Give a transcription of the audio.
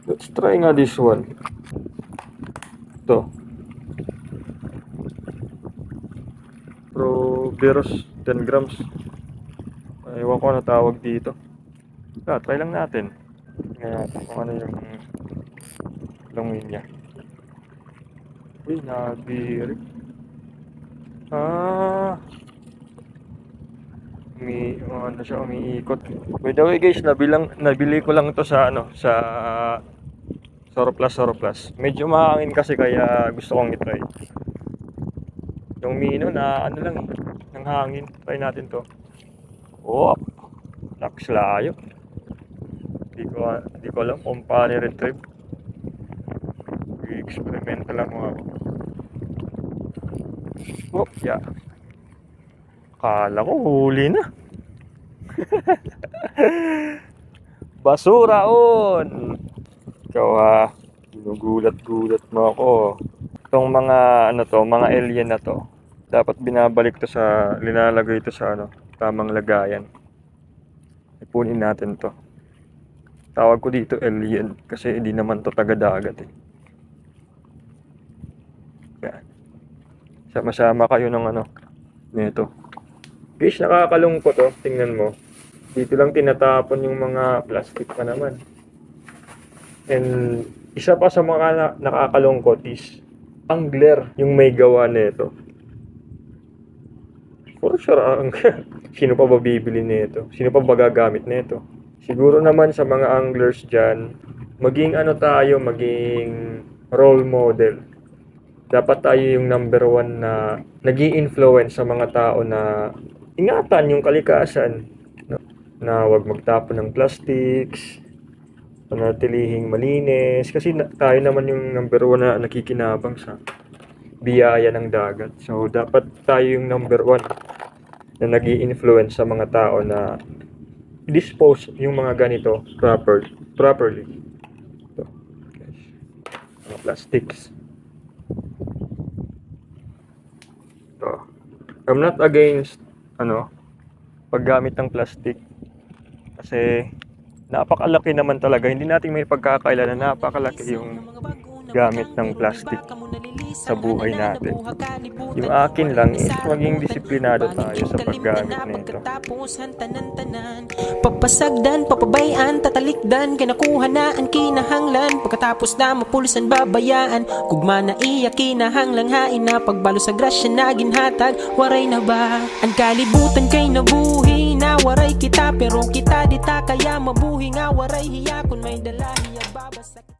Let's try nga this one. Ito. Proveros 10 grams. Ewan ko ano tawag dito. Try lang natin. Tingnan natin kung ano yung lungin niya. Uy, nabirik. Ano siya, umiikot. By the way guys, nabili ko lang ito sa sa Soroplus. Medyo mahangin kasi kaya gusto kong i-try. Yung Mino na ano lang ng hangin. Try natin to. Oh, lakas layo. Hindi ko alam kung paano retrieve. I-experiment lang mo ako. Oh, yeah. Kala ko huli na. Basura on. Ikaw ginugulat-gulat mo ako. Itong mga mga alien na to, dapat binabalik to linalagay to sa tamang lagayan. Ipunin natin to. Tawag ko dito alien kasi hindi naman to taga-dagat eh. Yan. Sama-sama kayo ng nito. Guys, nakakalungkot to. Tingnan mo. Dito lang tinatapon yung mga plastic pa naman. And isa pa sa mga nakakalungkot is angler yung may gawa nito. For sure, sino pa ba bibili nito? Sino pa ba gagamit nito? Siguro naman sa mga anglers dyan, maging maging role model. Dapat tayo yung number 1 na nag-i-influence sa mga tao na ingatan yung kalikasan. Na huwag magtapon ng plastics, panatilihing malinis. Kasi tayo naman yung number 1 na nakikinabang sa biyaya ng dagat. So, dapat tayo yung number 1 na nag-i-influence sa mga tao na dispose yung mga ganito properly. Ito, guys. Mga plastics. Ito. I'm not against paggamit ng plastic. Kasi napakalaki naman talaga. Hindi natin may pagkakailan na napakalaki yung gamit ng plastic sa buhay natin. Yung akin lang is maging disiplinado tayo sa paggamit nito. Papasagdan, papabayan, tatalikdan, kinakuha na ang kinahanglan. Pagkatapos na mapulusan babayaan, kugma na iya kinahanglang hain na pagbalo sa grasya na ginhatag. Waray na ba? Ang kalibutan kay nabuhi na waray kita, pero kita dita kaya mabuhi nga waray hiya. Kung may dala hiya babasak.